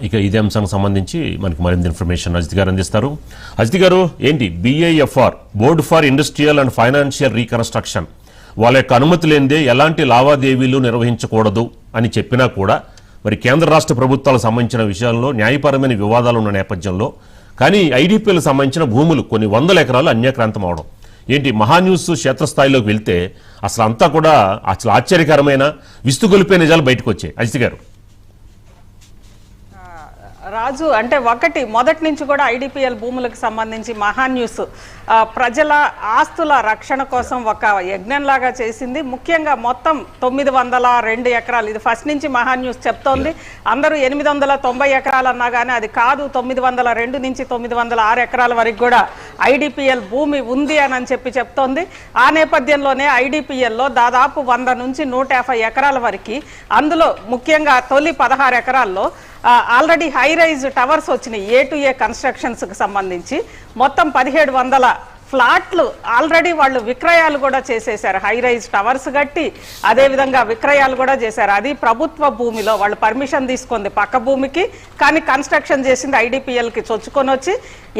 ఇక ఇదే అంశానికి సంబంధించి మనకి మరింత ఇన్ఫర్మేషన్ అజిత్ గారు అందిస్తారు. అజిత్ గారు, ఏంటి BIFR board for industrial and financial reconstruction వాళ్ళ యొక్క అనుమతి లేనిదే ఎలాంటి లావాదేవీలు నిర్వహించకూడదు అని చెప్పినా కూడా మరి కేంద్ర రాష్ట్ర ప్రభుత్వాలకు సంబంధించిన విషయాల్లో న్యాయపరమైన వివాదాలు ఉన్న నేపథ్యంలో కానీ IDPL సంబంధించిన భూములు కొన్ని వందల ఎకరాలు అన్యాక్రాంతం అవడం ఏంటి మహాన్యూస్ క్షేత్రస్థాయిలోకి వెళ్తే అసలు అంతా కూడా అసలు ఆశ్చర్యకరమైన విస్తుగొలిపే నిజాలు బయటకు వచ్చాయి. అజిత్ గారు. రాజు, అంటే మొదటి నుంచి కూడా IDPL భూములకు సంబంధించి మహాన్యూస్ ప్రజల ఆస్తుల రక్షణ కోసం ఒక యజ్ఞంలాగా చేసింది. ముఖ్యంగా మొత్తం 902 ఎకరాలు, ఇది ఫస్ట్ నుంచి మహాన్యూస్ చెప్తోంది. అందరూ 890 ఎకరాలు అన్నా కానీ అది కాదు, 902 నుంచి 906 ఎకరాల వరకు కూడా IDPL భూమి ఉంది అని చెప్తోంది. ఆ నేపథ్యంలోనే IDPLలో దాదాపు 100 నుంచి 150 ఎకరాల వరకు, అందులో ముఖ్యంగా తొలి 16 ఎకరాల్లో ఆల్రెడీ హై రైజ్ టవర్స్ వచ్చినాయి. A to A కన్స్ట్రక్షన్స్కి సంబంధించి మొత్తం 1700 ఫ్లాట్లు ఆల్రెడీ వాళ్ళు విక్రయాలు కూడా చేసేశారు. హై రైజ్ టవర్స్ కట్టి అదేవిధంగా విక్రయాలు కూడా చేశారు. అది ప్రభుత్వ భూమిలో వాళ్ళు పర్మిషన్ తీసుకుంది పక్క భూమికి, కానీ కన్స్ట్రక్షన్ చేసింది IDPLకి చొచ్చుకొని వచ్చి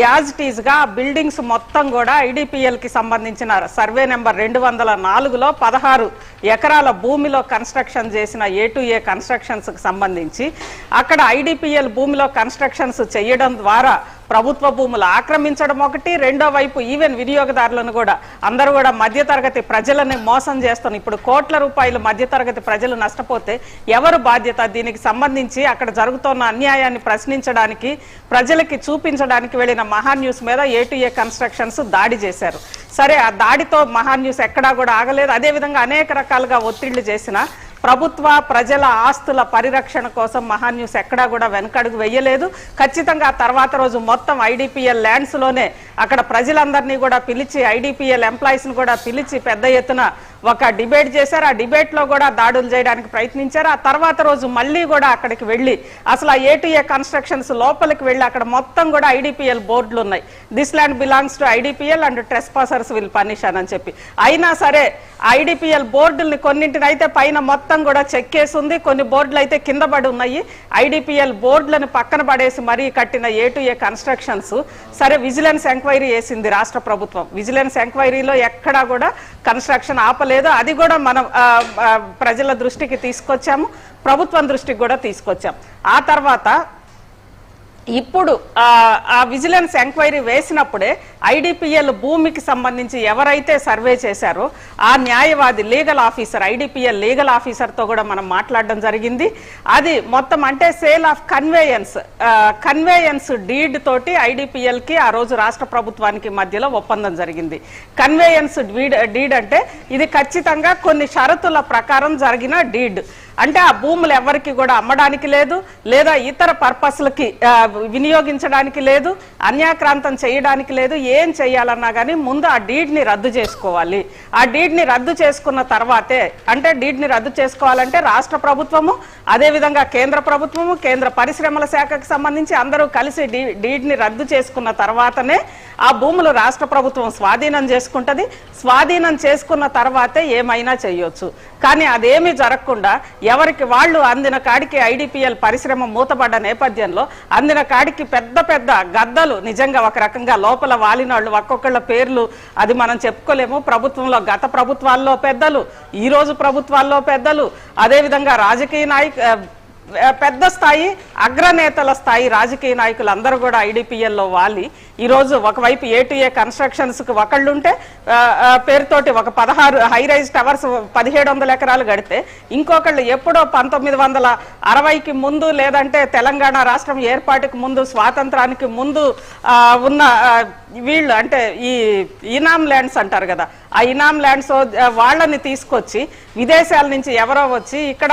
యాజ్ ఇట్ ఈజ్గా బిల్డింగ్స్ మొత్తం కూడా IDPLకి సంబంధించిన సర్వే నెంబర్ 204లో 16 ఎకరాల భూమిలో కన్స్ట్రక్షన్ చేసిన A to A కన్స్ట్రక్షన్స్కి సంబంధించి అక్కడ IDPL భూమిలో కన్స్ట్రక్షన్స్ చేయడం ద్వారా ప్రభుత్వ భూములు ఆక్రమించడం ఒకటి, రెండో వైపు ఈవెన్ వినియోగదారులను కూడా అందరూ కూడా మధ్యతరగతి ప్రజలని మోసం చేస్తున్నారు. ఇప్పుడు కోట్ల రూపాయలు మధ్యతరగతి ప్రజలు నష్టపోతే ఎవరు బాధ్యత? దీనికి సంబంధించి అక్కడ జరుగుతున్న అన్యాయాన్ని ప్రశ్నించడానికి, ప్రజలకి చూపించడానికి వెళ్ళిన మహాన్యూస్ మీద A to A కన్స్ట్రక్షన్స్ దాడి చేశారు. సరే, ఆ దాడితో మహాన్యూస్ ఎక్కడా కూడా ఆగలేదు. అదేవిధంగా అనేక రకాలుగా ఒత్తిళ్లు చేసిన ప్రభుత్వ ప్రజల ఆస్తుల పరిరక్షణ కోసం మహాన్యూస్ ఎక్కడా కూడా వెనకడుగు వేయలేదు. ఖచ్చితంగా తర్వాత రోజు మొత్తం IDPL ల్యాండ్స్లోనే అక్కడ ప్రజలందరినీ కూడా పిలిచి IDPL ఎంప్లాయీస్ని కూడా పిలిచి పెద్ద ఎత్తున ఒక డిబేట్ చేశారు. ఆ డిబేట్లో కూడా దాడులు చేయడానికి ప్రయత్నించారు. ఆ తర్వాత రోజు మళ్ళీ కూడా అక్కడికి వెళ్ళి అసలు A to A కన్స్ట్రక్షన్స్ లోపలికి వెళ్ళి అక్కడ మొత్తం కూడా IDPL బోర్డులు ఉన్నాయి. This land belongs to IDPL and trespassers will punish అని చెప్పి. అయినా సరే IDPL బోర్డుల్ని కొన్నింటిని అయితే పైన మొత్తం కూడా చెక్ చేసి ఉంది, కొన్ని బోర్డులు అయితే కింద పడి ఉన్నాయి. IDPL బోర్డులను పక్కన పడేసి మరీ కట్టిన A to A కన్స్ట్రక్షన్స్. సరే, విజిలెన్స్ ఎంక్వైరీ చేసింది రాష్ట్ర ప్రభుత్వం. విజిలెన్స్ ఎంక్వైరీలో ఎక్కడా కూడా కన్స్ట్రక్షన్ ఆపలేదు. అది కూడా మనం ప్రజల దృష్టికి తీసుకొచ్చాము, ప్రభుత్వం దృష్టికి కూడా తీసుకొచ్చాం. ఆ తర్వాత ఇప్పుడు ఆ విజిలెన్స్ ఎంక్వైరీ వేసినప్పుడే IDPL భూమికి సంబంధించి ఎవరైతే సర్వే చేశారో ఆ న్యాయవాది లీగల్ ఆఫీసర్, IDPL లీగల్ ఆఫీసర్తో కూడా మనం మాట్లాడడం జరిగింది. అది మొత్తం అంటే సేల్ ఆఫ్ కన్వేయన్స్ డీడ్ తోటి IDPLకి ఆ రోజు రాష్ట్ర ప్రభుత్వానికి మధ్యలో ఒప్పందం జరిగింది. కన్వేయన్స్ డీడ్ అంటే ఇది ఖచ్చితంగా కొన్ని షరతుల ప్రకారం జరిగిన డీడ్. అంటే ఆ భూములు ఎవరికి కూడా అమ్మడానికి లేదు, లేదా ఇతర పర్పస్లకి వినియోగించడానికి లేదు, అన్యాక్రాంతం చేయడానికి లేదు. ఏం చేయాలన్నా కానీ ముందు ఆ డీడ్ని రద్దు చేసుకోవాలి. ఆ డీడ్ని రద్దు చేసుకున్న తర్వాతే, అంటే డీడ్ని రద్దు చేసుకోవాలంటే రాష్ట్ర ప్రభుత్వము, అదేవిధంగా కేంద్ర ప్రభుత్వము, కేంద్ర పరిశ్రమల శాఖకు సంబంధించి అందరూ కలిసి డీడ్ని రద్దు చేసుకున్న తర్వాతనే ఆ భూములు రాష్ట్ర ప్రభుత్వం స్వాధీనం చేసుకుంటుంది. స్వాధీనం చేసుకున్న తర్వాతే ఏమైనా చేయొచ్చు. కానీ అదేమీ జరగకుండా ఎవరికి వాళ్ళు అందిన కాడికి IDPL పరిశ్రమ మూతపడ్డ నేపథ్యంలో అందిన కాడికి పెద్ద పెద్ద గద్దలు నిజంగా ఒక రకంగా లోపల వాలినాళ్ళు ఒక్కొక్కళ్ళ పేర్లు అది మనం చెప్పుకోలేము. ప్రభుత్వంలో గత ప్రభుత్వాల్లో పెద్దలు, ఈరోజు ప్రభుత్వాల్లో పెద్దలు, అదేవిధంగా రాజకీయ పెద్ద స్థాయి అగ్రనేతల స్థాయి రాజకీయ నాయకులు అందరూ కూడా IDPLలో వాలి ఈరోజు ఒకవైపు A to A కన్స్ట్రక్షన్స్కి ఒకళ్ళు ఉంటే పేరుతోటి ఒక 16 హై రైజ్ టవర్స్ 1700 ఎకరాలు గడితే ఇంకొకళ్ళు ఎప్పుడో 1960కి ముందు లేదంటే తెలంగాణ రాష్ట్రం ఏర్పాటుకు ముందు, స్వాతంత్రానికి ముందు ఉన్న వీళ్ళు అంటే ఈ ఇనామ్ ల్యాండ్స్ అంటారు కదా, ఆ ఇనామ్ ల్యాండ్స్ వాళ్ళని తీసుకొచ్చి విదేశాల నుంచి ఎవరో వచ్చి ఇక్కడ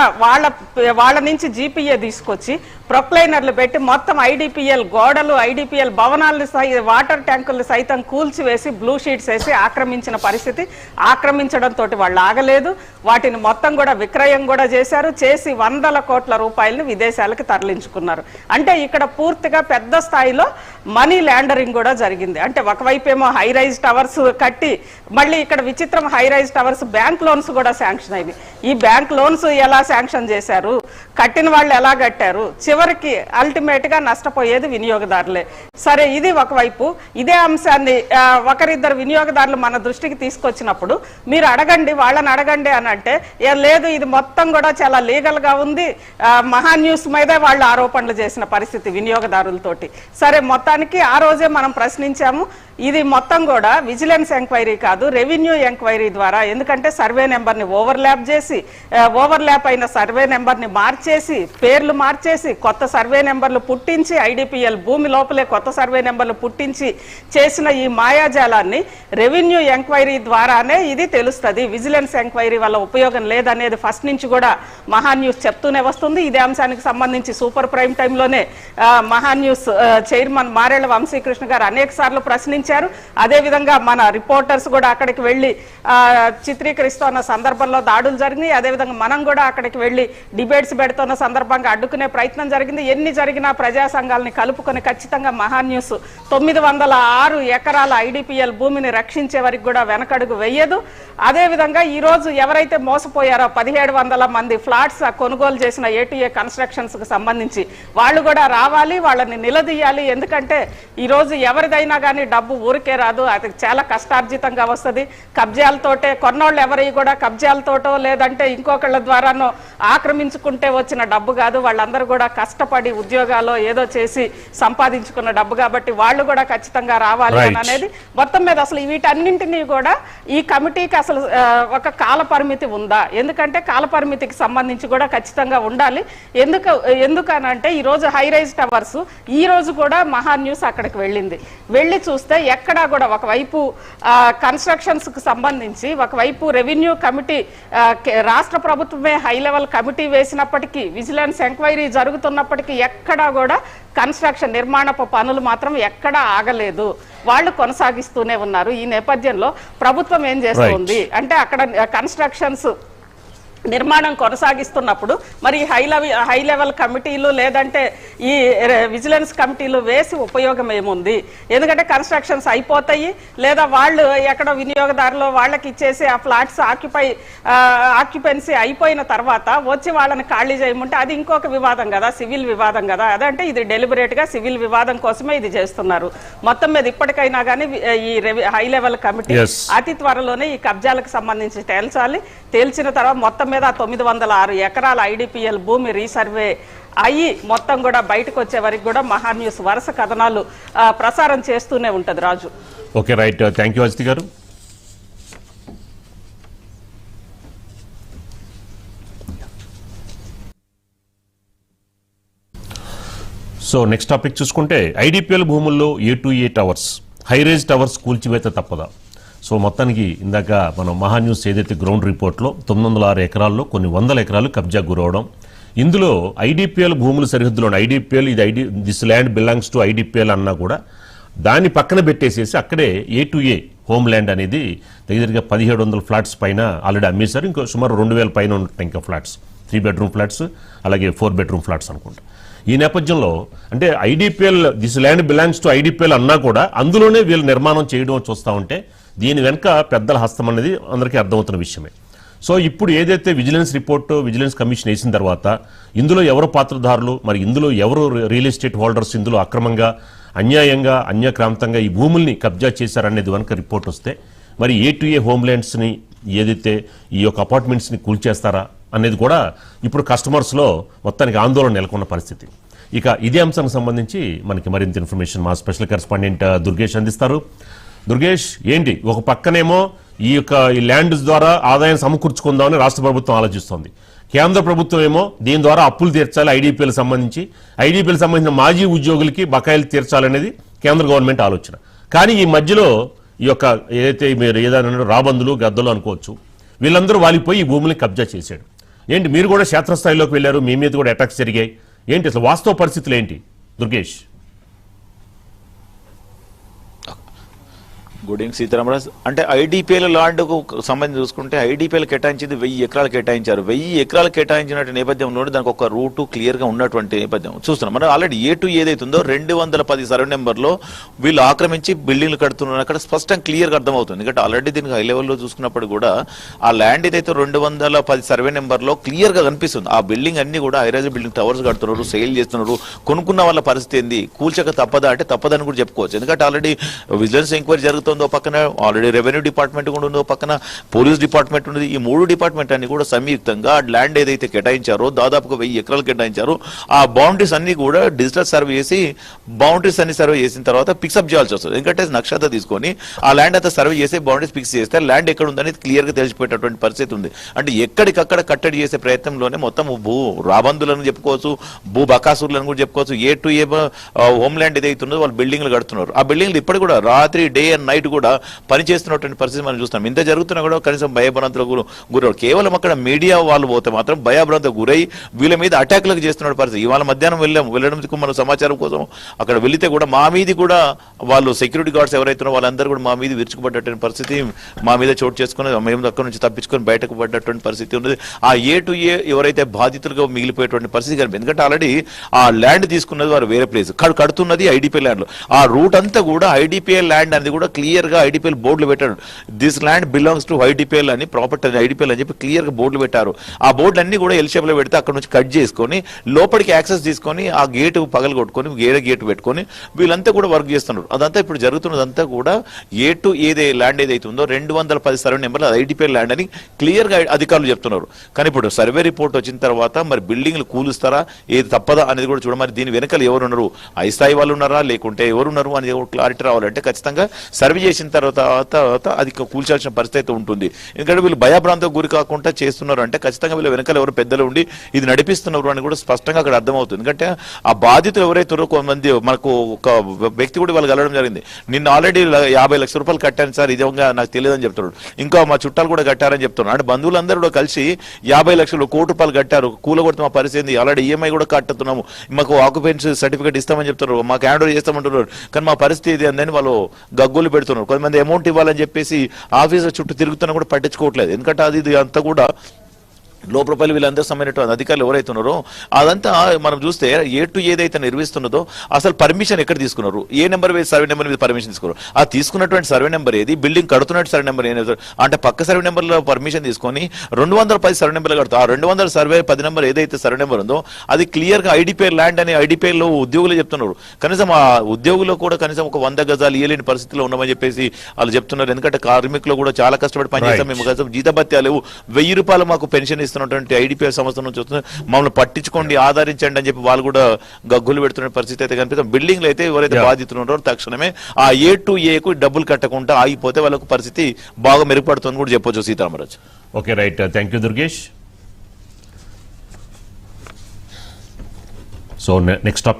వాళ్ళ నుంచి GPA తీసుకొచ్చి ప్రొక్లైనర్లు పెట్టి మొత్తం IDPL గోడలు, IDPL భవనాలను, వాటర్ ట్యాంకులు సైతం కూల్చివేసి బ్లూ షీట్స్ వేసి ఆక్రమించిన పరిస్థితి. ఆక్రమించడంతో వాళ్ళు ఆగలేదు, వాటిని మొత్తం కూడా విక్రయం కూడా చేశారు. చేసి 100 కోట్ల రూపాయలను విదేశాలకు తరలించుకున్నారు. అంటే ఇక్కడ పూర్తిగా పెద్ద స్థాయిలో మనీ ల్యాండరింగ్ కూడా జరిగింది. అంటే ఒకవైపు ఏమో హై రైజ్ టవర్స్ కట్టి మళ్ళీ ఇక్కడ విచిత్రం high rise towers bank loans కూడా శాంక్షన్ అయింది. ఈ బ్యాంక్ లోన్స్ ఎలా శాంక్షన్ చేశారు, కట్టిన వాళ్ళు ఎలా కట్టారు, చివరికి అల్టిమేట్ గా నష్టపోయేది వినియోగదారులే. సరే, ఇది ఒకవైపు. ఇదే అంశాన్ని ఒకరిద్దరు వినియోగదారులు మన దృష్టికి తీసుకొచ్చినప్పుడు మీరు అడగండి, వాళ్ళని అడగండి అని అంటే లేదు, ఇది మొత్తం కూడా చాలా లీగల్ గా ఉంది, మహా న్యూస్ మీదే వాళ్ళు ఆరోపణలు చేసిన పరిస్థితి వినియోగదారులతోటి. సరే, మొత్తానికి ఆ రోజే మనం ప్రశ్నించాము, ఇది మొత్తం కూడా విజిలెన్స్ ఎంక్వైరీ కాదు, రెవెన్యూ ఎంక్వైరీ ద్వారా. ఎందుకంటే సర్వే నెంబర్ని ఓవర్లాప్ చేసి, ఓవర్లాప్ అయిన సర్వే నెంబర్ని మార్చేసి, పేర్లు మార్చేసి, కొత్త సర్వే నెంబర్లు పుట్టించి, ఐడిపిఎల్ భూమి లోపలే కొత్త సర్వే నెంబర్లు పుట్టించి చేసిన ఈ మాయాజాలాన్ని రెవెన్యూ ఎంక్వైరీ ద్వారానే ఇది తెలుస్తుంది. విజిలెన్స్ ఎంక్వైరీ వల్ల ఉపయోగం లేదనేది ఫస్ట్ నుంచి కూడా మహా న్యూస్ చెప్తూనే వస్తుంది. ఇదే అంశానికి సంబంధించి సూపర్ ప్రైమ్ టైంలోనే మహా న్యూస్ చైర్మన్ మారేళ్ల వంశీకృష్ణ గారు అనేక సార్లు ప్రశ్నించారు. అదేవిధంగా మన రిపోర్టర్స్ కూడా అక్కడికి వెళ్లి చిత్రీకరిస్తున్న సందర్భంలో దాడులు జరిగినాయి. అదేవిధంగా మనం కూడా అక్కడికి వెళ్లి డిబేట్స్ పెడుతున్న సందర్భంగా అడ్డుకునే ప్రయత్నం జరిగింది. ఎన్ని జరిగినా ప్రజా సంఘాలని కలుపుకొని ఖచ్చితంగా మహా న్యూస్ 906 ఎకరాల ఐడిపిఎల్ భూమిని రక్షించే వరకు కూడా వెనకడుగు వెయ్యదు. అదేవిధంగా ఈ రోజు ఎవరైతే మోసపోయారో 1700 మంది ఫ్లాట్స్ కొనుగోలు చేసిన ఏటీఏ కన్స్ట్రక్షన్స్ కు సంబంధించి వాళ్ళు కూడా రావాలి, వాళ్ళని నిలదీయాలి. ఎందుకంటే ఈ రోజు ఎవరిదైనా కానీ డబ్బు ఊరికే రాదు, అది చాలా కష్టార్జితంగా వస్తుంది. కబ్జాలతోటే కొన్నోళ్ళు ఎవరి కూడా కబ్జాలతోటో లేదంటే ఇంకొకళ్ళ ద్వారానో ఆక్రమించుకుంటే వచ్చిన డబ్బు కాదు. వాళ్ళందరూ కూడా కష్టపడి ఉద్యోగాల్లో ఏదో చేసి సంపాదించుకున్న డబ్బు కాబట్టి వాళ్ళు కూడా ఖచ్చితంగా రావాలి అనేది. మొత్తం మీద అసలు వీటన్నింటినీ కూడా ఈ కమిటీకి అసలు ఒక కాల పరిమితి ఉందా? ఎందుకంటే కాల పరిమితికి సంబంధించి కూడా ఖచ్చితంగా ఉండాలి. ఎందుకనంటే ఈ రోజు హై రైజ్ టవర్స్ ఈ రోజు కూడా మహా న్యూస్ అక్కడికి వెళ్ళి చూస్తే ఎక్కడా కూడా ఒకవైపు కన్స్ట్రక్షన్స్ కు సంబంధించి, ఒకవైపు రెవెన్యూ కమిటీ రాష్ట్ర ప్రభుత్వమే హై లెవెల్ కమిటీ వేసినప్పటికీ, విజిలెన్స్ ఎంక్వైరీ జరుగుతున్నప్పటికీ ఎక్కడా కూడా కన్స్ట్రక్షన్ నిర్మాణపు పనులు మాత్రం ఎక్కడా ఆగలేదు, వాళ్ళు కొనసాగిస్తూనే ఉన్నారు. ఈ నేపథ్యంలో ప్రభుత్వం ఏం చేస్తుంది అంటే అక్కడ కన్స్ట్రక్షన్స్ నిర్మాణం కొనసాగిస్తున్నప్పుడు మరి హై లెవెల్ కమిటీలు లేదంటే ఈ విజిలెన్స్ కమిటీలు వేసి ఉపయోగం ఏముంది? ఎందుకంటే కన్స్ట్రక్షన్స్ అయిపోతాయి, లేదా వాళ్ళు ఎక్కడో వినియోగదారులు వాళ్ళకి ఇచ్చేసి ఆ ఫ్లాట్స్ ఆక్యుపెన్సీ అయిపోయిన తర్వాత వచ్చి వాళ్ళని ఖాళీ చేయమంటే అది ఇంకొక వివాదం కదా, సివిల్ వివాదం కదా. అదంటే ఇది డెలిబరేట్ గా సివిల్ వివాదం కోసమే ఇది చేస్తున్నారు. మొత్తం మీద ఇప్పటికైనా కానీ ఈ హై లెవెల్ కమిటీ అతి త్వరలోనే ఈ కబ్జాలకు సంబంధించి తేల్చిన తర్వాత మొత్తం మీద 906 ఎకరాల ఐడిపిఎల్ భూమి రీసర్వే అయ్యి మొత్తం కూడా బయటకు వచ్చే వరకు కూడా మహా న్యూస్ వరుస కథనాలు ప్రసారం చేస్తూనే ఉంటది. Raju, okay, right, thank you Ajit garu. So next topic చూసుకుంటే ఐడిపిఎల్ భూముల్లో A2A towers, high range towers కూల్చివేత తప్పదా? సో మొత్తానికి ఇందాక మనం మహా న్యూస్ ఏదైతే గ్రౌండ్ రిపోర్ట్లో 906 ఎకరాల్లో కొన్ని వందల ఎకరాలు కబ్జా గురవడం, ఇందులో ఐడిపిఎల్ భూముల సరిహద్దులో IDPL this land belongs to IDPL అన్నా కూడా దాన్ని పక్కన పెట్టేసేసి అక్కడే A2A హోమ్ ల్యాండ్ అనేది దగ్గరగా 1700 ఫ్లాట్స్ పైన ఆల్రెడీ అమ్మేశారు. ఇంకో సుమారు 2000 పైన ఉంటాయి ఇంకా ఫ్లాట్స్, 3 బెడ్రూమ్ ఫ్లాట్స్, అలాగే 4 బెడ్రూమ్ ఫ్లాట్స్ అనుకుంటా. ఈ నేపథ్యంలో అంటే IDPL this land belongs to IDPL అన్నా కూడా అందులోనే వీళ్ళు నిర్మాణం చేయడం చూస్తూ ఉంటే దీని వెనుక పెద్దల హస్తం అనేది అందరికీ అర్థమవుతున్న విషయమే. సో ఇప్పుడు ఏదైతే విజిలెన్స్ రిపోర్టు విజిలెన్స్ కమిషన్ వేసిన తర్వాత ఇందులో ఎవరు పాత్రధారులు, మరి ఇందులో ఎవరు రియల్ ఎస్టేట్ హోల్డర్స్ ఇందులో అక్రమంగా అన్యాయంగా అన్యక్రాంతంగా ఈ భూముల్ని కబ్జా చేశారనేది వెనుక రిపోర్ట్ వస్తే మరి A2A హోమ్ ల్యాండ్స్ని ఏదైతే ఈ యొక్క అపార్ట్మెంట్స్ని కూల్చేస్తారా అనేది కూడా ఇప్పుడు కస్టమర్స్లో మొత్తానికి ఆందోళన నెలకొన్న పరిస్థితి. ఇక ఇదే అంశానికి సంబంధించి మనకి మరింత ఇన్ఫర్మేషన్ మా స్పెషల్ కరెస్పాండెంట్ దుర్గేష్ అందిస్తారు. దుర్గేష్, ఏంటి ఒక పక్కనేమో ఈ ల్యాండ్స్ ద్వారా ఆదాయం సమకూర్చుకుందామని రాష్ట్ర ప్రభుత్వం ఆలోచిస్తోంది, కేంద్ర ప్రభుత్వం ఏమో దీని ద్వారా అప్పులు తీర్చాలి, ఐడిపిఎల్ సంబంధించిన మాజీ ఉద్యోగులకి బకాయిలు తీర్చాలనేది కేంద్ర గవర్నమెంట్ ఆలోచన. కానీ ఈ మధ్యలో ఈ యొక్క ఏదైతే మీరు ఏదైనా రాబందులు గద్దలు అనుకోవచ్చు, వీళ్ళందరూ వాలిపోయి ఈ భూముల్ని కబ్జా చేశాడు. ఏంటి మీరు కూడా క్షేత్రస్థాయిలోకి వెళ్ళారు, మీ మీద కూడా అటాక్స్ జరిగాయి, ఏంటి అసలు వాస్తవ పరిస్థితులు ఏంటి దుర్గేష్? Good evening Sitaramaraju. అంటే ఐడిపిఎల్ ల్యాండ్కు సంబంధించి చూసుకుంటే ఐడిపిఎల్ కేటాయించింది 1000 ఎకరాలు కేటాయించారు. 1000 ఎకరాలు కేటాయించినట్టు నేపథ్యంలో దానికి ఒక రూటు క్లియర్ గా ఉన్నటువంటి నేపథ్యం చూస్తున్నాం. మనం ఆల్రెడీ A2 ఏదైతుందో 210 సర్వే నెంబర్లో వీళ్ళు ఆక్రమించి బిల్డింగ్లు కడుతున్నారు. అక్కడ స్పష్టంగా క్లియర్ గా అర్థమవుతుంది. ఎందుకంటే ఆల్రెడీ దీనికి హై లెవెల్లో చూసుకున్నప్పుడు కూడా ఆ ల్యాండ్ ఏదైతే 210 సర్వే నెంబర్లో క్లియర్ గా కనిపిస్తుంది. ఆ బిల్డింగ్ అన్ని కూడా హైరైజ్ బిల్డింగ్ టవర్స్ కడుతున్నారు, సేల్ చేస్తున్నారు. కొనుక్కున్న వాళ్ళ పరిస్థితి ఏంది, కూల్చక తప్పదా అంటే తప్పదని కూడా చెప్పుకోవచ్చు. ఎందుకంటే ఆల్రెడీ విజిలెన్స్ ఎంక్వైరీ జరుగుతుంది, పక్కన ఆల్రెడీ రెవెన్యూ డిపార్ట్మెంట్ కూడా ఉందో, పక్కన పోలీస్ డిపార్ట్మెంట్ ఉంది. ఈ 3 డిపార్ట్మెంట్ అన్ని కూడా సంయుక్తంగా ల్యాండ్ ఏదైతే కేటాయించారో దాదాపుగా 1000 ఎకరాలు కేటాయించారు. ఆ బౌండరీస్ అన్ని కూడా డిజిటల్ సర్వే చేసి బౌండరీస్ అన్ని సర్వే చేసిన తర్వాత పిక్సప్ చేయాల్సి వస్తుంది. ఎందుకంటే నక్షత్ర తీసుకొని ఆ ల్యాండ్ అంతా సర్వే చేసి బౌండరీస్ ఫిక్స్ చేస్తే ల్యాండ్ ఎక్కడ ఉందని క్లియర్ గా తెలిసిపోయేటటువంటి పరిస్థితి ఉంది. అంటే ఎక్కడికక్కడ కట్టడి చేసే ప్రయత్నంలోనే మొత్తం భూ రాబందులను చెప్పుకోవచ్చు, భూ బకాసులను కూడా చెప్పుకోవచ్చు. A2A హోమ్ ల్యాండ్ ఏదైతే ఉందో వాళ్ళు బిల్డింగ్లు కడుతున్నారు. ఆ బిల్డింగ్లు ఇప్పటికి కూడా రాత్రి డే అండ్ నైట్ కూడా పనిచేస్తున్నటువంటి పరిస్థితి మనం చూస్తాం. ఇంత జరుగుతున్నా కూడా కనీసం భయభ్రాంతులకు గురవు. కేవలం అక్కడ మీడియా వాళ్ళు పోతే మాత్రం భయభ్రాంతులకు గురై వీళ్ళ మీద అటాక్లకు చేస్తున్న పరిస్థితి. ఇవాళ మధ్యాహ్నం వెళ్ళడందుకు మన సమాచారం కోసం అక్కడ వెళితే కూడా మా మీద కూడా వాళ్ళు సెక్యూరిటీ గార్డ్స్ ఎవరైతున్నారో వాళ్ళందరూ కూడా మా మీద విరుచుకుపడ్డటువంటి పరిస్థితి మా మీద చోటు చేసుకుని మేము అక్కడ నుంచి తప్పించుకొని బయటకు పడ్డటువంటి పరిస్థితి ఉన్నది. ఆ A2A ఎవరైతే బాధితులుగా మిగిలిపోయేటువంటి పరిస్థితి కనిపించింది. ఎందుకంటే ఆల్రెడీ ఆ ల్యాండ్ తీసుకున్నది వారు వేరే ప్లేస్, కడుతున్నది ఐడిపిఎల్ ల్యాండ్ లో. ఆ రూట్ అంతా కూడా ఐడిపిఎల్ ల్యాండ్ అనేది కూడా క్లియర్ గా ఐడిపిఎల్ బోర్డులు పెట్టారు. This land belongs to IDPL అని ప్రాపర్టీ ఐడిపిఎల్ అని చెప్పి క్లియర్ గా బోర్డులు పెట్టారు. ఆ బోర్డులు అన్ని కూడా ఎల్ షేప్ లో పెడితే అక్కడ నుంచి కట్ చేసుకొని లోపలికి యాక్సెస్ తీసుకొని ఆ గేటు పగలు కొట్టుకొని వేరే గేటు పెట్టుకొని వీళ్ళంతా కూడా వర్క్ చేస్తున్నారు. అదంతా ఇప్పుడు జరుగుతున్నదంతా కూడా A2 ల్యాండ్ ఏదైతే ఉందో 210 సర్వే నెంబర్లు ఐడిపిఎల్ ల్యాండ్ అని క్లియర్ గా అధికారులు చెప్తున్నారు. కానీ ఇప్పుడు సర్వే రిపోర్ట్ వచ్చిన తర్వాత మరి బిల్డింగ్లు కూలుస్తారా, ఏది తప్పదా అనేది కూడా చూడ. మరి దీని వెనకాల ఎవరున్నారు, హై స్థాయి వాళ్ళు ఉన్నారా లేకుంటే ఎవరున్నారు అనేది క్లారిటీ రావాలంటే ఖచ్చితంగా సర్వే చేసిన తర్వాత అది కూల్చాల్సిన పరిస్థితి అయితే ఉంటుంది. ఎందుకంటే వీళ్ళు భయభ్రాంతకు గురి కాకుండా చేస్తున్నారు అంటే ఖచ్చితంగా వీళ్ళ వెనకాల ఎవరు పెద్దలు ఉండి ఇది నడిపిస్తున్నారు అని కూడా స్పష్టంగా అక్కడ అర్థమవుతుంది. ఎందుకంటే ఆ బాధితులు ఎవరైతే కొంతమంది మనకు ఒక వ్యక్తి కూడా వాళ్ళు కలవడం జరిగింది. నిన్న ఆల్రెడీ 50 లక్షల రూపాయలు కట్టాను సార్, ఇదేగా నాకు తెలియదని చెప్తున్నాడు. ఇంకా మా చుట్టాలు కూడా కట్టారని చెప్తున్నారు. అంటే బంధువులందరూ కూడా కలిసి 50 లక్షలు, 1 కోటి రూపాయలు కట్టారు. కూలగొడితే మా పరిస్థితి ఆల్రెడీ EMI కూడా కట్టుతున్నాము, మాకు ఆక్యుపెన్సీ సర్టిఫికేట్ ఇస్తామని చెప్తున్నారు, మాకు హ్యాండ్ ఓవర్ చేస్తామంటున్నారు. కానీ మా పరిస్థితి ఇది అందని వాళ్ళు గగ్గోలు పెడుతున్నారు. కొంతమంది అమౌంట్ ఇవ్వాలని చెప్పేసి ఆఫీసర్ చుట్టూ తిరుగుతున్నా కూడా పట్టించుకోవట్లేదు. ఎందుకంటే ఇది అంతా కూడా లోపల వీళ్ళందరూ సమైనటువంటి అధికారులు ఎవరైతే ఉన్నారో అదంతా మనం చూస్తే A2 ఏదైతే నిర్వహిస్తున్నదో అసలు పర్మిషన్ ఎక్కడ తీసుకున్నారు, ఏ నెంబర్ మీద సర్వే నెంబర్ మీద పర్మిషన్ తీసుకున్నారు, ఆ తీసుకున్నటువంటి సర్వే నెంబర్ ఏది, బిల్డింగ్ కడుతున్నట్టు సర్వే నెంబర్ ఏది అంటే పక్క సర్వే నెంబర్లో పర్మిషన్ తీసుకొని 210 సర్వే నెంబర్లు కడతారు. ఆ 200 సర్వే 10 నెంబర్ ఏదైతే సర్వే నెంబర్ ఉందో అది క్లియర్ గా ఐడిపిఎల్ ల్యాండ్ అని ఐడిపిఎల్ లో ఉద్యోగులు చెప్తున్నారు. కనీసం ఆ ఉద్యోగులు కూడా కనీసం ఒక 100 గజాలు ఇయ్యలేని పరిస్థితిలో ఉన్నామని చెప్పేసి వాళ్ళు చెప్తున్నారు. ఎందుకంటే కార్మికులు కూడా చాలా కష్టపడి పనిచేస్తాం, మేము కనీసం జీతభత్యాలు 1000 రూపాయలు మాకు పెన్షన్ ఇస్తున్నటువంటి ఐడిపిఎల్ సంస్థ నుంచి వస్తుంది, మమ్మల్ని పట్టించుకోండి ఆదరించండి అని చెప్పి వాళ్ళు కూడా గగ్గులు పెడుతున్న పరిస్థితి అయితే కనిపిస్తుంది. బిల్డింగ్లు అయితే ఎవరైతే బాధితులు ఉన్నారో తక్షణమే ఆ A2Aకు డబ్బులు కట్టకుండా ఆగిపోతే వాళ్ళకు పరిస్థితి బాగా మెరుగుపడుతుంది కూడా చెప్పొచ్చు Sitaramaraju. Okay right, thank you Durgesh. So next topic